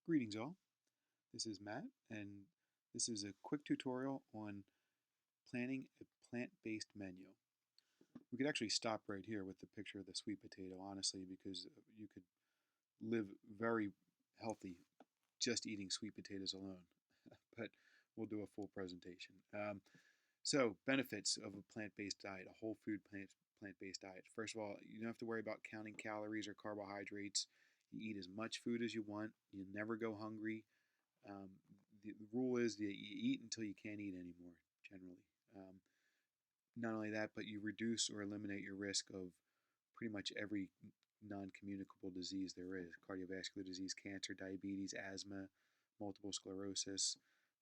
Greetings all, this is Matt and this is a quick tutorial on planning a plant-based menu. We could actually stop right here with the picture of the sweet potato, honestly, because you could live very healthy just eating sweet potatoes alone, but we'll do a full presentation. So benefits of a plant-based diet, a whole food plant-based diet. First of all, you don't have to worry about counting calories or carbohydrates. You eat as much food as you want. You never go hungry. Um, the rule is that you eat until you can't eat anymore, generally. Not only that, but you reduce or eliminate your risk of pretty much every non-communicable disease there is: cardiovascular disease, cancer, diabetes, asthma, multiple sclerosis,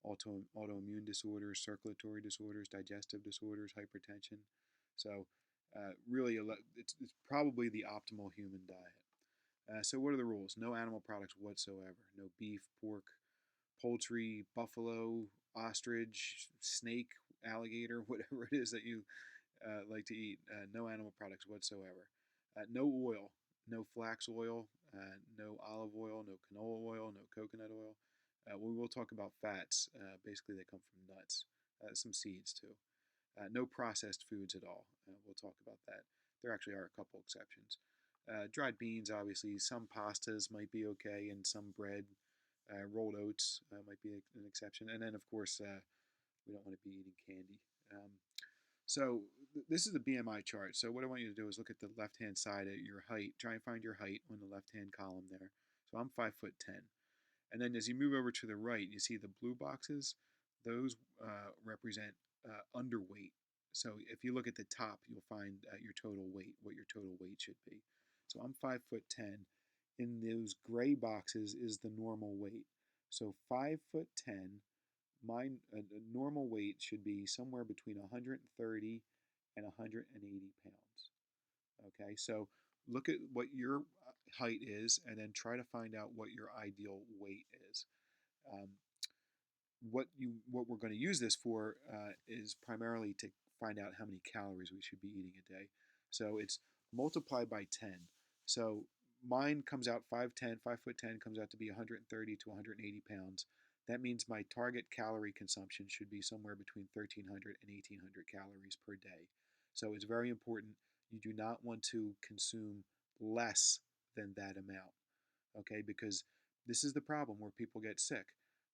autoimmune disorders, circulatory disorders, digestive disorders, hypertension. So, really, it's probably the optimal human diet. So, what are the rules? No animal products whatsoever. No beef, pork, poultry, buffalo, ostrich, snake, alligator, whatever it is that you like to eat. No animal products whatsoever. No oil, no flax oil, no olive oil, no canola oil, no coconut oil. We will talk about fats. Basically, they come from nuts, some seeds too. No processed foods at all. We'll talk about that. There actually are a couple exceptions. Dried beans, obviously, some pastas might be okay, and some bread, rolled oats might be an exception. And then, of course, we don't want to be eating candy. So this is the BMI chart. So what I want you to do is look at the left-hand side at your height. Try and find your height on the left-hand column there. So I'm 5'10", and then as you move over to the right, you see the blue boxes. Those represent underweight. So if you look at the top, you'll find your total weight, what your total weight should be. So I'm 5'10". In those gray boxes is the normal weight. So 5'10", my normal weight should be somewhere between 130 and 180 pounds. Okay, so look at what your height is and then try to find out what your ideal weight is. Um, what we're going to use this for is primarily to find out how many calories we should be eating a day. So it's multiplied by 10. So mine comes out 5'10", 5'10" comes out to be 130 to 180 pounds. That means my target calorie consumption should be somewhere between 1,300 and 1,800 calories per day. So it's very important. You do not want to consume less than that amount, okay? Because this is the problem where people get sick.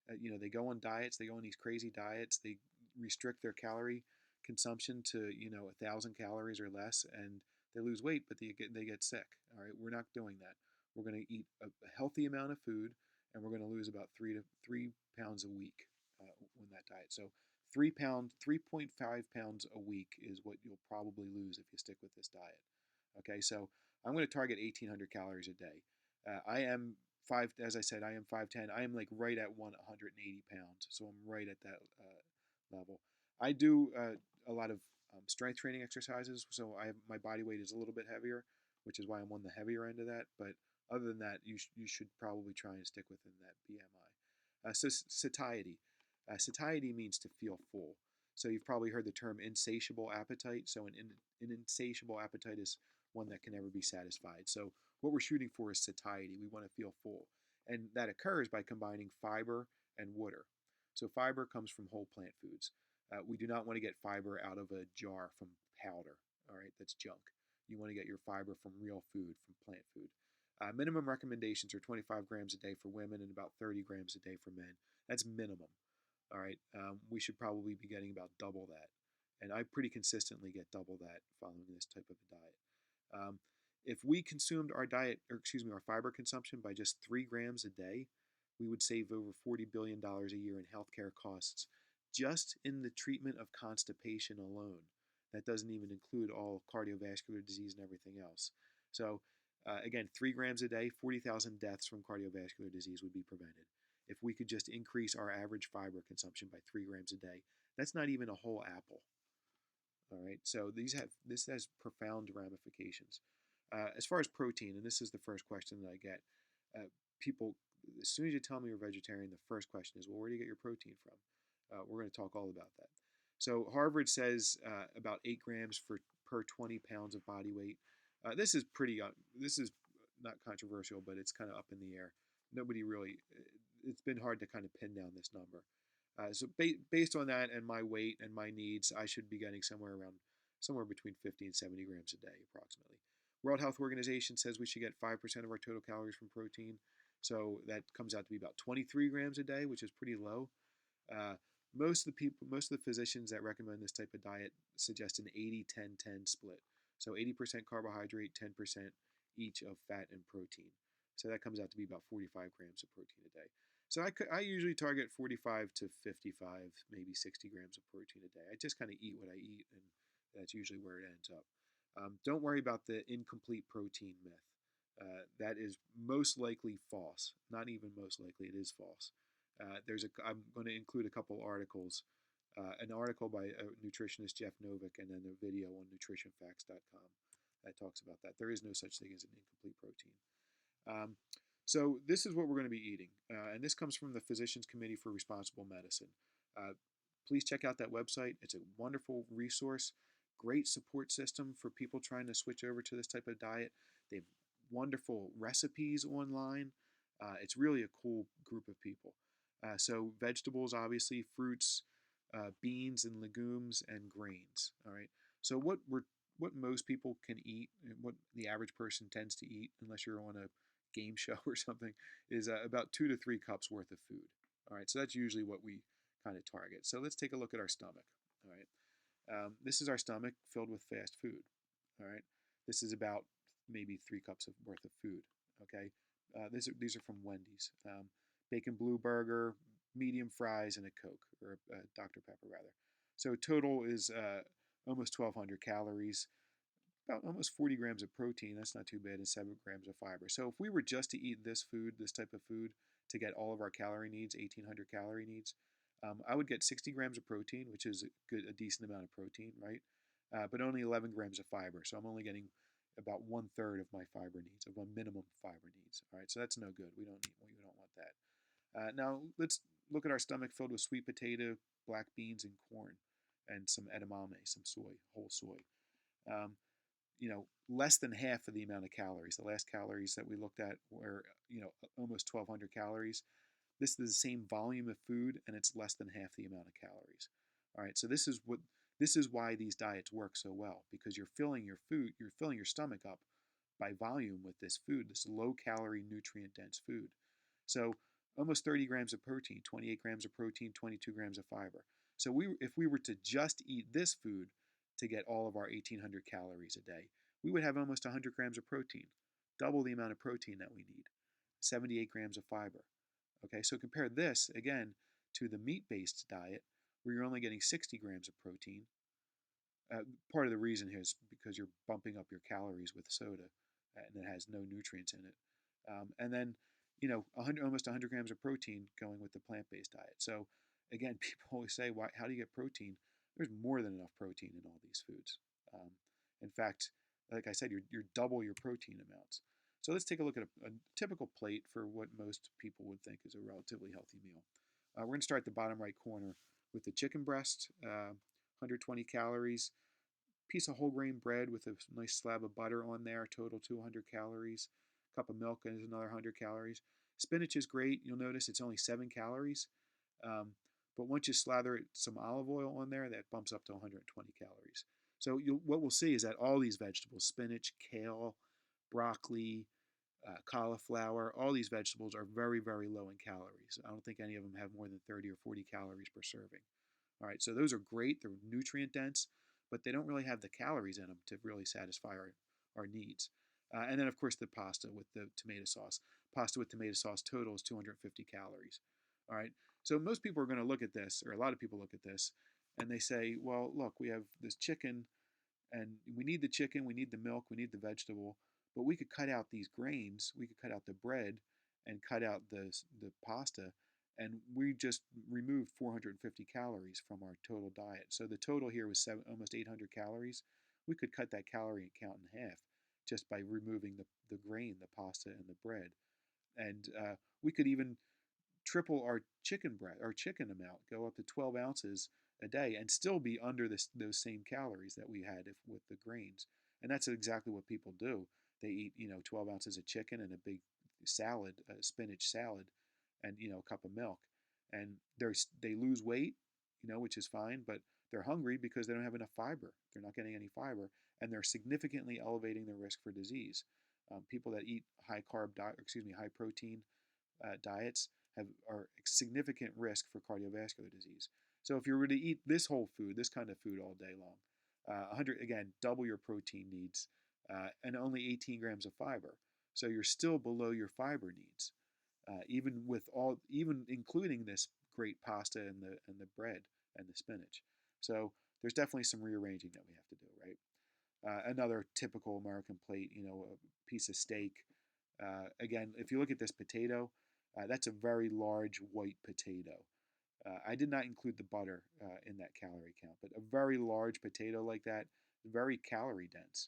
They go on diets, they go on these crazy diets, they restrict their calorie consumption to 1,000 calories or less, and they lose weight, but they get sick. All right, we're not doing that. We're going to eat a healthy amount of food, and we're going to lose about 3 pounds a week on that diet. So 3.5 pounds a week is what you'll probably lose if you stick with this diet. Okay, so I'm going to target 1,800 calories a day. I am as I said, I am 5'10". I am like right at 180 pounds, so I'm right at that level. I do a lot of strength training exercises, so my body weight is a little bit heavier, which is why I'm on the heavier end of that. But other than that, you should probably try and stick within that BMI. So satiety. Satiety means to feel full. So you've probably heard the term insatiable appetite. So an insatiable appetite is one that can never be satisfied. So what we're shooting for is satiety. We want to feel full. And that occurs by combining fiber and water. So fiber comes from whole plant foods. We do not want to get fiber out of a jar from powder. All right, that's junk. You want to get your fiber from real food, from plant food. Minimum recommendations are 25 grams a day for women and about 30 grams a day for men. That's minimum. All right, we should probably be getting about double that. And I pretty consistently get double that following this type of a diet. If we consumed our fiber consumption by just 3 grams a day, we would save over $40 billion a year in healthcare costs just in the treatment of constipation alone. That doesn't even include all cardiovascular disease and everything else. So, again, 3 grams a day, 40,000 deaths from cardiovascular disease would be prevented. If we could just increase our average fiber consumption by 3 grams a day, that's not even a whole apple. All right, so this has profound ramifications. As far as protein, and this is the first question that I get, people, as soon as you tell me you're vegetarian, the first question is, well, where do you get your protein from? We're going to talk all about that. So Harvard says about 8 grams per 20 pounds of body weight. This is not controversial, but it's kind of up in the air. Nobody really, it's been hard to kind of pin down this number. Based on that and my weight and my needs, I should be getting somewhere between 50 and 70 grams a day, approximately. World Health Organization says we should get 5% of our total calories from protein. So that comes out to be about 23 grams a day, which is pretty low. Uh, most of the physicians that recommend this type of diet suggest an 80-10-10 split. So 80% carbohydrate, 10% each of fat and protein. So that comes out to be about 45 grams of protein a day. So I usually target 45 to 55, maybe 60 grams of protein a day. I just kind of eat what I eat, and that's usually where it ends up. Don't worry about the incomplete protein myth. That is most likely false. Not even most likely, it is false. I'm going to include a couple articles. An article by nutritionist Jeff Novick, and then a video on nutritionfacts.com that talks about that. There is no such thing as an incomplete protein. So this is what we're going to be eating, and this comes from the Physicians Committee for Responsible Medicine. Please check out that website. It's a wonderful resource, great support system for people trying to switch over to this type of diet. They have wonderful recipes online. It's really a cool group of people. So vegetables, obviously, fruits, beans and legumes, and grains. All right. So what most people can eat, what the average person tends to eat, unless you're on a game show or something, is about 2 to 3 cups worth of food. All right. So that's usually what we kind of target. So let's take a look at our stomach. All right. This is our stomach filled with fast food. All right. This is about maybe 3 cups of worth of food. Okay. These are from Wendy's. Bacon blue burger, medium fries, and a Coke, or a Dr. Pepper rather. So total is almost 1,200 calories, about almost 40 grams of protein. That's not too bad, and 7 grams of fiber. So if we were just to eat this food, this type of food, to get all of our calorie needs, 1,800 calorie needs, I would get 60 grams of protein, which is a decent amount of protein, right? But only 11 grams of fiber. So I'm only getting about 1/3 of my fiber needs, of my minimum fiber needs. All right, so that's no good. We don't want that. Now let's look at our stomach filled with sweet potato, black beans, and corn, and some edamame, some soy, whole soy. Um, less than half of the amount of calories. The last calories that we looked at were, almost 1,200 calories. This is the same volume of food, and it's less than half the amount of calories. All right, so this is why these diets work so well, because you're filling your stomach up by volume with this food, this low calorie, nutrient dense food. So almost 30 grams of protein, 28 grams of protein, 22 grams of fiber. So if we were to just eat this food to get all of our 1,800 calories a day, we would have almost 100 grams of protein, double the amount of protein that we need, 78 grams of fiber. Okay, so compare this, again, to the meat-based diet, where you're only getting 60 grams of protein. Part of the reason here is because you're bumping up your calories with soda, and it has no nutrients in it. And then, almost 100 grams of protein going with the plant-based diet. So, again, people always say, how do you get protein? There's more than enough protein in all these foods. In fact, like I said, you're double your protein amounts. So let's take a look at a typical plate for what most people would think is a relatively healthy meal. We're going to start at the bottom right corner with the chicken breast, 120 calories, piece of whole grain bread with a nice slab of butter on there, total 200 calories, cup of milk is another 100 calories. Spinach is great. You'll notice it's only 7 calories. But once you slather some olive oil on there, that bumps up to 120 calories. So what we'll see is that all these vegetables, spinach, kale, broccoli, cauliflower, all these vegetables are very, very low in calories. I don't think any of them have more than 30 or 40 calories per serving. All right, so those are great. They're nutrient dense, but they don't really have the calories in them to really satisfy our needs. And then, of course, the pasta with the tomato sauce. Pasta with tomato sauce total is 250 calories. All right, so most people are going to look at this, or a lot of people look at this, and they say, well, look, we have this chicken, and we need the chicken, we need the milk, we need the vegetable, but we could cut out these grains, we could cut out the bread, and cut out the pasta, and we just removed 450 calories from our total diet. So the total here was almost 800 calories. We could cut that calorie count in half just by removing the grain, the pasta, and the bread. And we could even triple our chicken amount, go up to 12 ounces a day, and still be under those same calories that we had with the grains. And that's exactly what people do. They eat 12 ounces of chicken and a big salad, a spinach salad, and a cup of milk, and they lose weight, which is fine, but they're hungry because they don't have enough fiber. They're not getting any fiber, and they're significantly elevating their risk for disease. People that eat high carb diet, excuse me, high protein diets are significant risk for cardiovascular disease. So if you were to eat this whole food, this kind of food all day long, 100 again, double your protein needs, and only 18 grams of fiber. So you're still below your fiber needs, even including this great pasta and the bread and the spinach. So there's definitely some rearranging that we have to do, right? Another typical American plate, a piece of steak. Again, if you look at this potato, that's a very large white potato. I did not include the butter in that calorie count, but a very large potato like that, very calorie dense.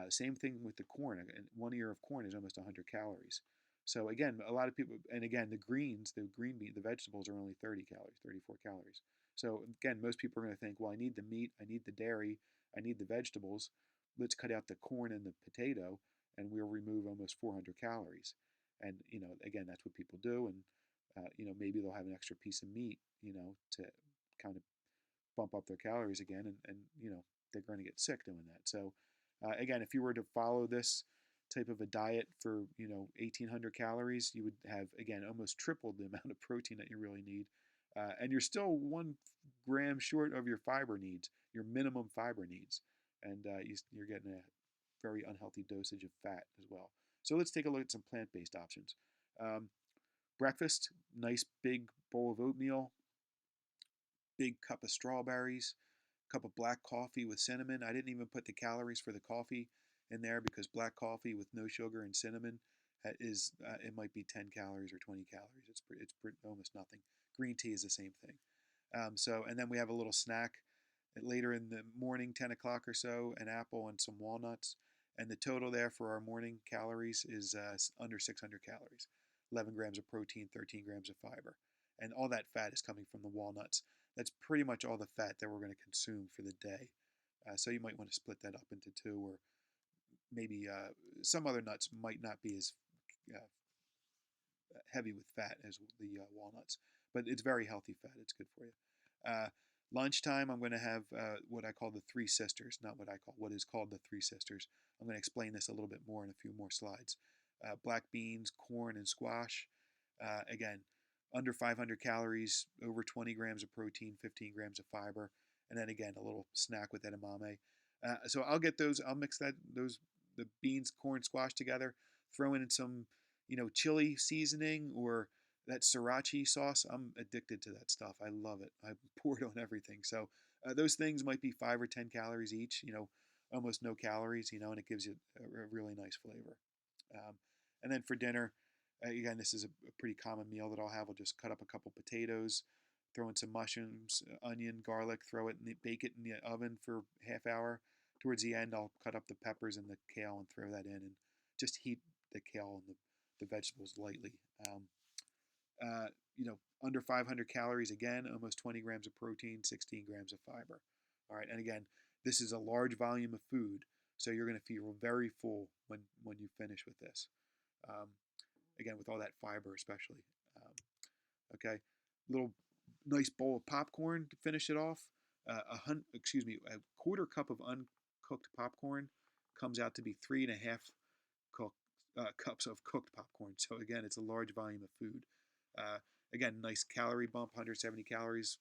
Same thing with the corn. 1 ear of corn is almost 100 calories. So again, a lot of people, and again, the greens, the green meat, the vegetables are only 30 calories, 34 calories. So again, most people are going to think, well, I need the meat, I need the dairy, I need the vegetables. Let's cut out the corn and the potato, and we'll remove almost 400 calories. And again, that's what people do, and maybe they'll have an extra piece of meat, to kind of bump up their calories again, and they're going to get sick doing that. So again, if you were to follow this type of a diet for 1,800 calories, you would have again almost tripled the amount of protein that you really need, and you're still 1 gram short of your fiber needs, your minimum fiber needs, and you're getting a very unhealthy dosage of fat as well. So let's take a look at some plant-based options. Um, Breakfast, nice big bowl of oatmeal, big cup of strawberries, cup of black coffee with cinnamon. I didn't even put the calories for the coffee in there because black coffee with no sugar and cinnamon is it might be 10 calories or 20 calories. It's almost nothing. Green tea is the same thing. And then we have a little snack later in the morning, 10 o'clock or so, an apple and some walnuts. And the total there for our morning calories is under 600 calories, 11 grams of protein, 13 grams of fiber. And all that fat is coming from the walnuts. That's pretty much all the fat that we're going to consume for the day. So you might want to split that up into two, or maybe some other nuts might not be as uh, heavy with fat as the walnuts, but it's very healthy fat. It's good for you. Uh, Lunchtime, I'm going to have what I call the Three Sisters, not what is called the Three Sisters. I'm going to explain this a little bit more in a few more slides. Black beans, corn, and squash. Again, under 500 calories, over 20 grams of protein, 15 grams of fiber, and then again a little snack with edamame. So I'll get those. I'll mix the beans, corn, squash together, throw in some chili seasoning or that sriracha sauce. I'm addicted to that stuff. I love it. I pour it on everything. So those things might be 5 or 10 calories each. Almost no calories. And it gives you a really nice flavor. And then for dinner, again, this is a pretty common meal that I'll have. I'll just cut up a couple potatoes, throw in some mushrooms, onion, garlic, throw it and bake it in the oven for half hour. Towards the end, I'll cut up the peppers and the kale and throw that in, and just heat the kale and the vegetables lightly. Uh, Under 500 calories again, almost 20 grams of protein, 16 grams of fiber. All right, and again, this is a large volume of food, so you're going to feel very full when you finish with this. Um, Again, with all that fiber, especially. Okay, little nice bowl of popcorn to finish it off. A quarter cup of uncooked popcorn comes out to be 3.5 cups of cooked popcorn. So again, it's a large volume of food. Uh, Again, nice calorie bump, 170 calories,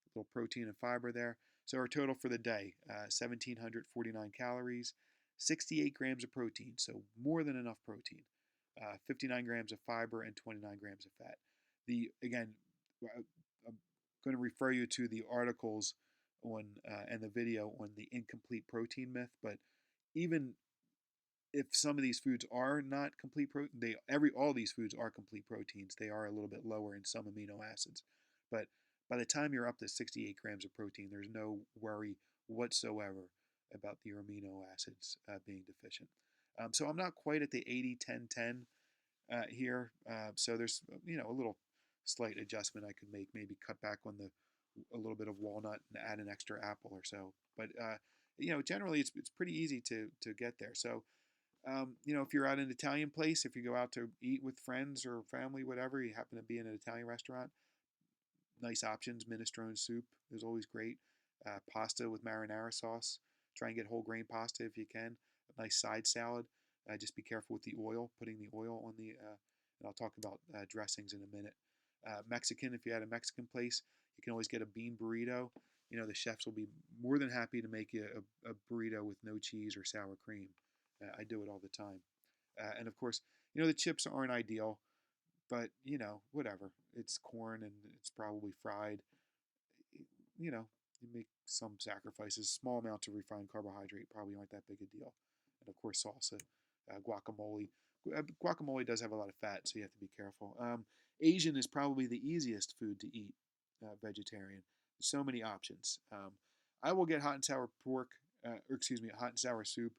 a little protein and fiber there. So our total for the day, 1,749 calories, 68 grams of protein, so more than enough protein, 59 grams of fiber, and 29 grams of fat. Again, I'm going to refer you to the articles on and the video on the incomplete protein myth, but even if some of these foods are not complete protein, all these foods are complete proteins. They are a little bit lower in some amino acids, but by the time you're up to 68 grams of protein, there's no worry whatsoever about your amino acids being deficient. So I'm not quite at the 80-10-10 here. So there's a little slight adjustment I could make. Maybe cut back on a little bit of walnut and add an extra apple or so. But generally it's pretty easy to get there. So If you're at an Italian place, if you go out to eat with friends or family, whatever, you happen to be in an Italian restaurant, nice options. Minestrone soup is always great. Pasta with marinara sauce. Try and get whole grain pasta if you can. A nice side salad. Just be careful with the oil, putting the oil on the. And I'll talk about dressings in a minute. Mexican, if you're at a Mexican place, you can always get a bean burrito. The chefs will be more than happy to make you a burrito with no cheese or sour cream. I do it all the time. And of course, the chips aren't ideal, but whatever. It's corn and it's probably fried. You know, you make some sacrifices. Small amounts of refined carbohydrate probably aren't that big a deal. And of course, salsa, guacamole. Guacamole does have a lot of fat, so you have to be careful. Asian is probably the easiest food to eat, vegetarian. So many options. I will get hot and sour pork, or excuse me, hot and sour soup.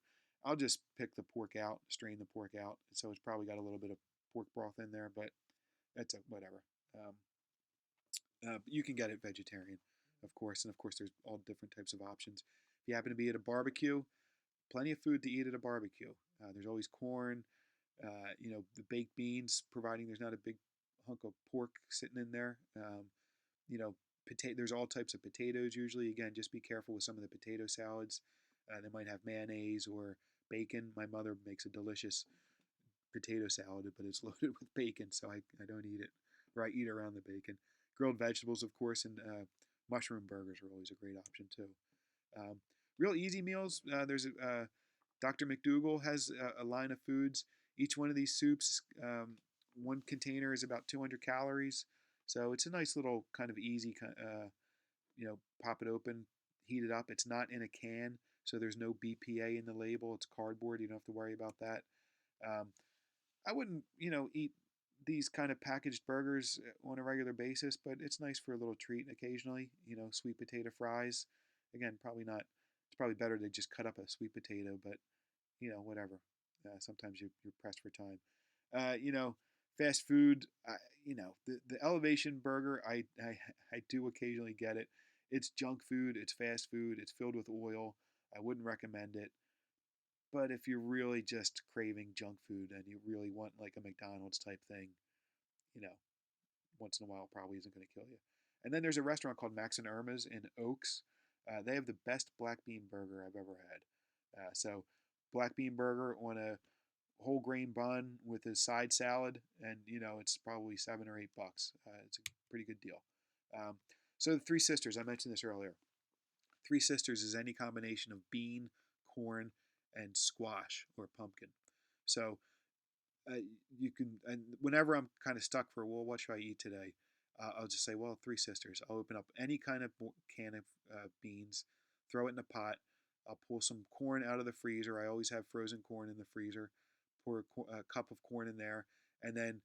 I'll just pick the pork out, strain the pork out. So it's probably got a little bit of pork broth in there, but that's a whatever. But you can get it vegetarian, of course, and of course there's all different types of options. If you happen to be at a barbecue, plenty of food to eat at a barbecue. There's always corn, the baked beans, providing there's not a big hunk of pork sitting in there. You know, There's all types of potatoes usually. Again, just be careful with some of the potato salads. They might have mayonnaise or bacon. My mother makes a delicious potato salad, but it's loaded with bacon, so I don't eat it, or I eat around the bacon. Grilled vegetables, of course, and mushroom burgers are always a great option too. Um, Real easy meals. There's Dr. McDougall has a line of foods. Each one of these soups, one container is about 200 calories, so it's a nice little kind of easy, pop it open, heat it up. It's not in a can, so there's no BPA in the label. It's cardboard. You don't have to worry about that. Um, I wouldn't, eat these kind of packaged burgers on a regular basis, but it's nice for a little treat occasionally. Sweet potato fries. Again, probably not. It's probably better to just cut up a sweet potato, but whatever. Sometimes you're pressed for time. Fast food. The Elevation Burger. I do occasionally get it. It's junk food. It's fast food. It's filled with oil. I wouldn't recommend it. But if you're really just craving junk food and you really want like a McDonald's type thing, you know, once in a while probably isn't going to kill you. And then there's a restaurant called Max and Irma's in Oaks. They have the best black bean burger I've ever had. So, black bean burger on a whole grain bun with a side salad, and it's probably $7 or $8. It's a pretty good deal. Um, so the Three Sisters, I mentioned this earlier. Three Sisters is any combination of bean, corn, and squash or pumpkin. So you can, and whenever I'm kind of stuck for, well, what should I eat today? I'll just say, well, Three Sisters. I'll open up any kind of can of beans, throw it in a pot. I'll pull some corn out of the freezer. I always have frozen corn in the freezer. Pour a cup of corn in there, and then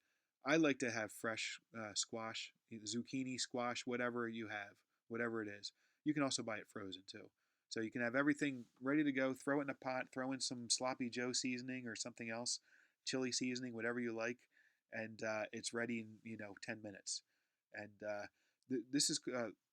I like to have fresh squash, zucchini, squash, whatever you have, whatever it is. You can also buy it frozen too. So you can have everything ready to go. Throw it in a pot. Throw in some sloppy Joe seasoning or something else, chili seasoning, whatever you like, and it's ready in 10 minutes. And this is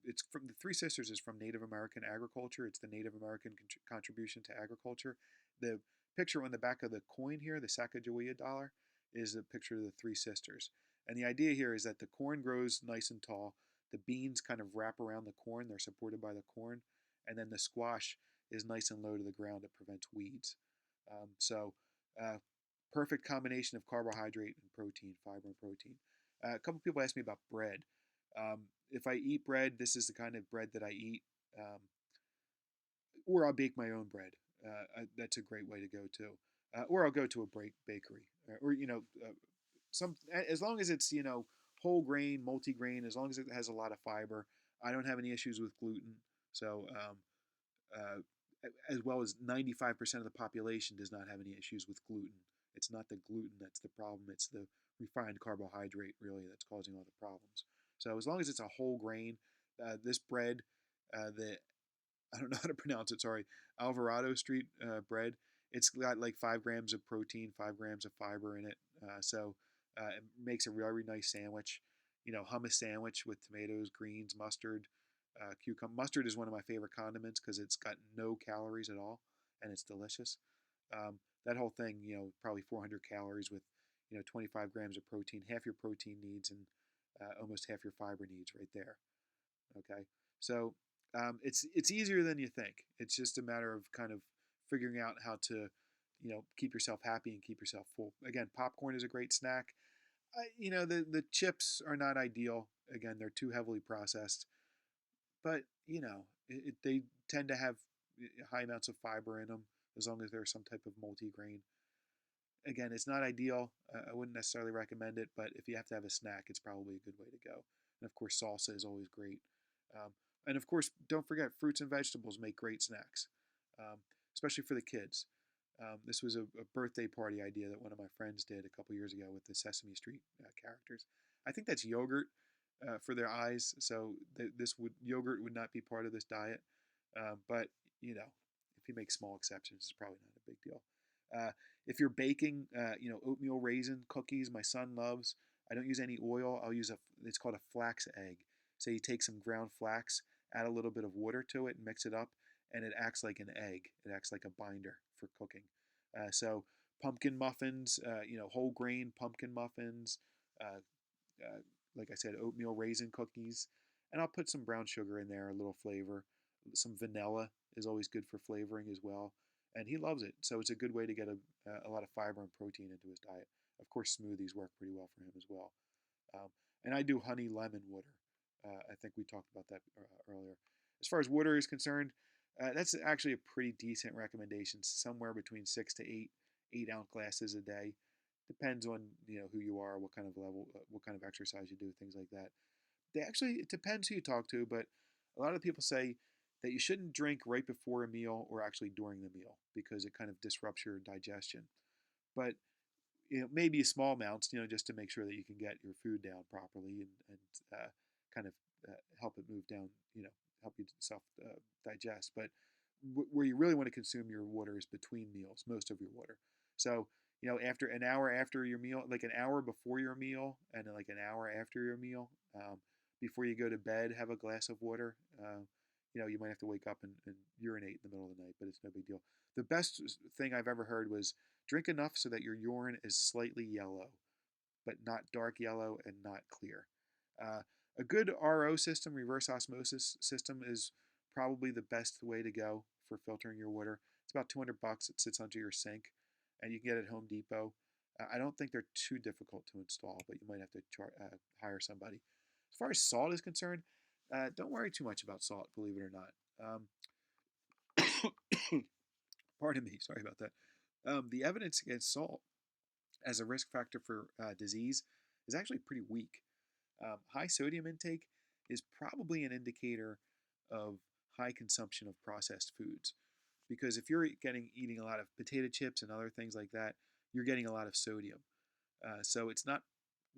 it's from the Three Sisters is from Native American agriculture. It's the Native American contribution to agriculture. The picture on the back of the coin here, the Sacagawea dollar, is a picture of the Three Sisters. And the idea here is that the corn grows nice and tall. The beans kind of wrap around the corn. They're supported by the corn. And then the squash is nice and low to the ground. It prevents weeds. So perfect combination of carbohydrate and protein, fiber and protein. A couple people asked me about bread. If I eat bread, this is the kind of bread that I eat, or I'll bake my own bread. That's a great way to go too. Or I'll go to a bakery, or some as long as it's whole grain, multi-grain, as long as it has a lot of fiber. I don't have any issues with gluten. So uh, as well as 95% of the population does not have any issues with gluten. It's not the gluten that's the problem, it's the refined carbohydrate really that's causing all the problems. So as long as it's a whole grain, this bread, the I don't know how to pronounce it, sorry, Alvarado Street bread, it's got like 5 grams of protein, 5 grams of fiber in it. It makes a very nice sandwich. Hummus sandwich with tomatoes, greens, mustard, cucumber. Mustard is one of my favorite condiments because it's got no calories at all and it's delicious. that whole thing, probably 400 calories with 25 grams of protein, half your protein needs, and almost half your fiber needs right there. Okay, so it's easier than you think. It's just a matter of kind of figuring out how to keep yourself happy and keep yourself full. Again, popcorn is a great snack. The chips are not ideal. Again, they're too heavily processed, but they tend to have high amounts of fiber in them as long as they're some type of multi-grain. Again, it's not ideal. I wouldn't necessarily recommend it, but if you have to have a snack, it's probably a good way to go. And of course, salsa is always great. And of course, don't forget, fruits and vegetables make great snacks, especially for the kids. This was a birthday party idea that one of my friends did a couple years ago with the Sesame Street characters. I think that's yogurt for their eyes, so yogurt would not be part of this diet. But if you make small exceptions, it's probably not a big deal. If you're baking, oatmeal raisin cookies, my son loves. I don't use any oil. It's called a flax egg. So you take some ground flax, add a little bit of water to it, and mix it up, and it acts like an egg. It acts like a binder for cooking. So pumpkin muffins, whole grain pumpkin muffins, uh, like I said, oatmeal raisin cookies, and I'll put some brown sugar in there, a little flavor. Some vanilla is always good for flavoring as well, and he loves it. So it's a good way to get a lot of fiber and protein into his diet. Of course, smoothies work pretty well for him as well. And I do honey lemon water. I think we talked about that earlier. As far as water is concerned, that's actually a pretty decent recommendation. Somewhere between 6 to 8 8-ounce glasses a day. Depends on who you are, what kind of level, what kind of exercise you do, things like that. It depends who you talk to, but a lot of people say that you shouldn't drink right before a meal or actually during the meal because it kind of disrupts your digestion. But maybe small amounts, just to make sure that you can get your food down properly and kind of help it move down, help yourself digest. But where you really want to consume your water is between meals, most of your water. So, after an hour after your meal, like an hour before your meal, and then like an hour after your meal, before you go to bed, have a glass of water. You might have to wake up and urinate in the middle of the night, but it's no big deal. The best thing I've ever heard was drink enough so that your urine is slightly yellow, but not dark yellow and not clear. Uh, a good RO system, reverse osmosis system, is probably the best way to go for filtering your water. It's about $200. It sits under your sink, and you can get it at Home Depot. I don't think they're too difficult to install, but you might have to hire somebody. As far as salt is concerned, don't worry too much about salt, believe it or not. Pardon me, sorry about that. The evidence against salt as a risk factor for disease is actually pretty weak. High sodium intake is probably an indicator of high consumption of processed foods. Because if you're eating a lot of potato chips and other things like that, you're getting a lot of sodium. So it's not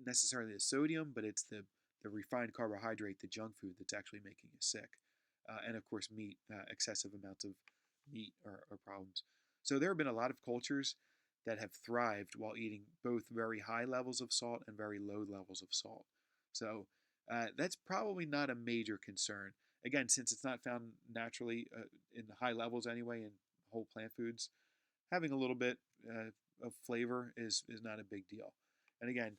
necessarily the sodium, but it's the refined carbohydrate, the junk food that's actually making you sick. And of course, meat, excessive amounts of meat are problems. So there have been a lot of cultures that have thrived while eating both very high levels of salt and very low levels of salt. So that's probably not a major concern. Again, since it's not found naturally in high levels anyway in whole plant foods, having a little bit of flavor is not a big deal. And again,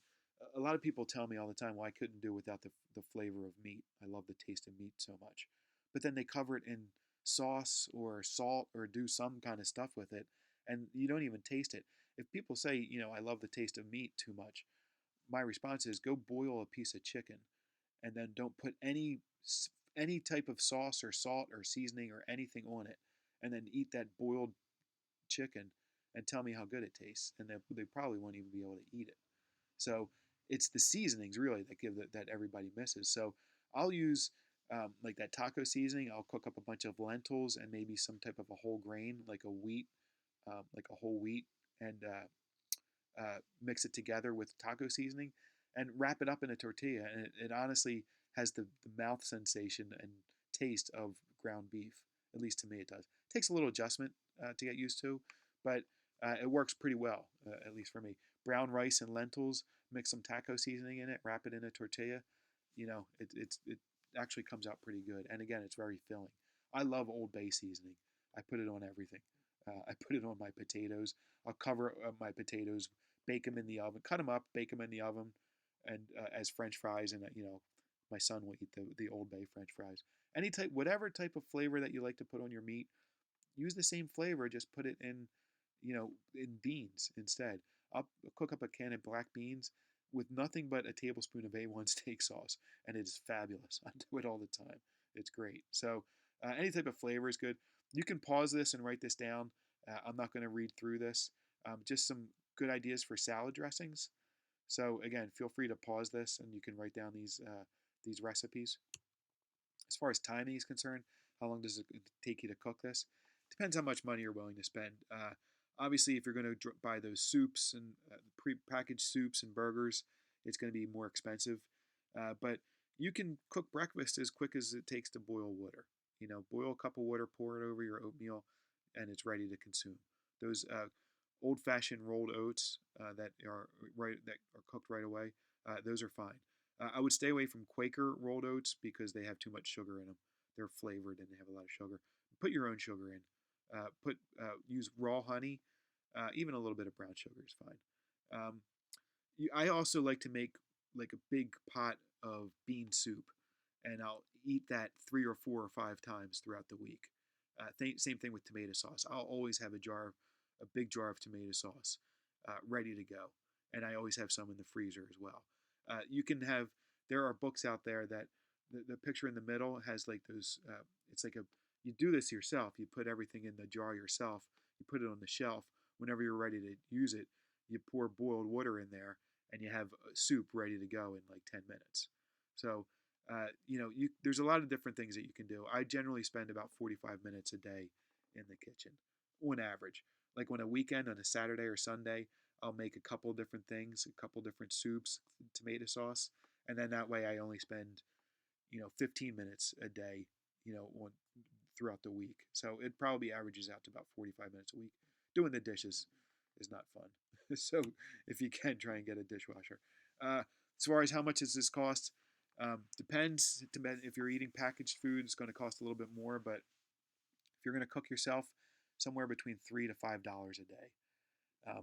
a lot of people tell me all the time, well, I couldn't do without the flavor of meat. I love the taste of meat so much. But then they cover it in sauce or salt or do some kind of stuff with it, and you don't even taste it. If people say, I love the taste of meat too much, my response is go boil a piece of chicken and then don't put any type of sauce or salt or seasoning or anything on it, and then eat that boiled chicken and tell me how good it tastes, and they probably won't even be able to eat it. So it's the seasonings really that that everybody misses. So I'll use like that taco seasoning. I'll cook up a bunch of lentils and maybe some type of a whole grain, like a whole wheat, and mix it together with taco seasoning and wrap it up in a tortilla. And it honestly has the mouth sensation and taste of ground beef. At least to me, it does. It takes a little adjustment to get used to, but it works pretty well, at least for me. Brown rice and lentils, mix some taco seasoning in it, wrap it in a tortilla. It actually comes out pretty good. And again, it's very filling. I love Old Bay seasoning. I put it on everything. I put it on my potatoes. I'll cover my potatoes, bake them in the oven, cut them up, bake them in the oven, and as French fries. And my son will eat the Old Bay French fries. Any type, whatever type of flavor that you like to put on your meat, use the same flavor. Just put it in, in beans instead. I'll cook up a can of black beans with nothing but a tablespoon of A1 steak sauce, and it is fabulous. I do it all the time. It's great. So any type of flavor is good. You can pause this and write this down. I'm not going to read through this. Just some good ideas for salad dressings. So again, feel free to pause this and you can write down these recipes. As far as timing is concerned, how long does it take you to cook this? Depends how much money you're willing to spend. Obviously, if you're going to buy those soups and pre-packaged soups and burgers, it's going to be more expensive. But you can cook breakfast as quick as it takes to boil water. Boil a cup of water, pour it over your oatmeal, and it's ready to consume. Those old-fashioned rolled oats that are cooked right away, those are fine. I would stay away from Quaker rolled oats because they have too much sugar in them. They're flavored and they have a lot of sugar. Put your own sugar in. Use raw honey. Even a little bit of brown sugar is fine. I also like to make like a big pot of bean soup, and I'll eat that 3 or 4 or 5 times throughout the week. Same thing with tomato sauce. I'll always have a big jar of tomato sauce ready to go, and I always have some in the freezer as well. There are books out there that the picture in the middle has like those. It's like you do this yourself. You put everything in the jar yourself. You put it on the shelf. Whenever you're ready to use it, you pour boiled water in there, and you have soup ready to go in like 10 minutes. So, there's a lot of different things that you can do. I generally spend about 45 minutes a day in the kitchen, on average. Like on a weekend, on a Saturday or Sunday, I'll make a couple different things, a couple different soups, tomato sauce, and then that way I only spend 15 minutes a day, throughout the week. So it probably averages out to about 45 minutes a week. Doing the dishes is not fun. So if you can, try and get a dishwasher. As far as how much does this cost, depends. If you're eating packaged food, it's going to cost a little bit more. But if you're going to cook yourself, somewhere between $3 to $5 a day.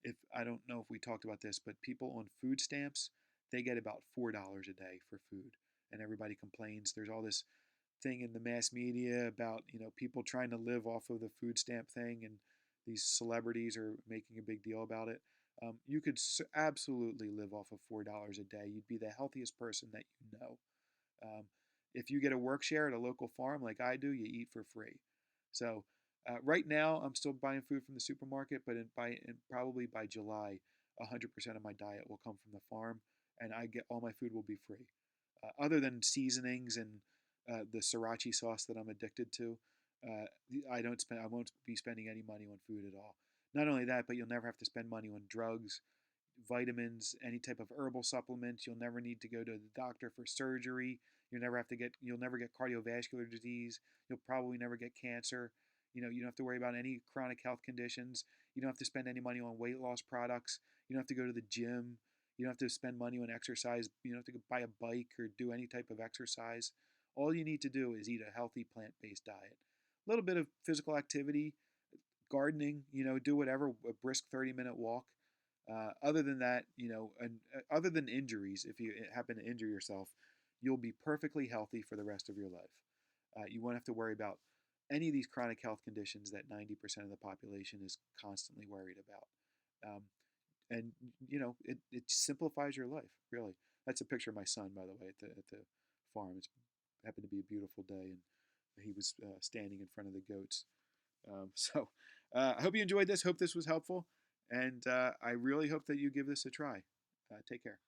If I don't know if we talked about this, but people on food stamps, they get about $4 a day for food, and everybody complains. There's all this thing in the mass media about people trying to live off of the food stamp thing, and these celebrities are making a big deal about it. You could absolutely live off of $4 a day. You'd be the healthiest person that you know. If you get a work share at a local farm like I do, you eat for free. So right now, I'm still buying food from the supermarket, but probably by July, 100% of my diet will come from the farm, and all my food will be free, other than seasonings and the sriracha sauce that I'm addicted to. I won't be spending any money on food at all. Not only that, but you'll never have to spend money on drugs, vitamins, any type of herbal supplements. You'll never need to go to the doctor for surgery. You'll never get cardiovascular disease. You'll probably never get cancer. You don't have to worry about any chronic health conditions. You don't have to spend any money on weight loss products. You don't have to go to the gym. You don't have to spend money on exercise. You don't have to buy a bike or do any type of exercise. All you need to do is eat a healthy plant-based diet. A little bit of physical activity, gardening, do whatever, a brisk 30-minute walk. Other than that, and other than injuries, if you happen to injure yourself, you'll be perfectly healthy for the rest of your life. You won't have to worry about any of these chronic health conditions that 90% of the population is constantly worried about. And it simplifies your life, really. That's a picture of my son, by the way, at the farm. It happened to be a beautiful day, and he was standing in front of the goats. I hope you enjoyed this. Hope this was helpful, and I really hope that you give this a try. Take care.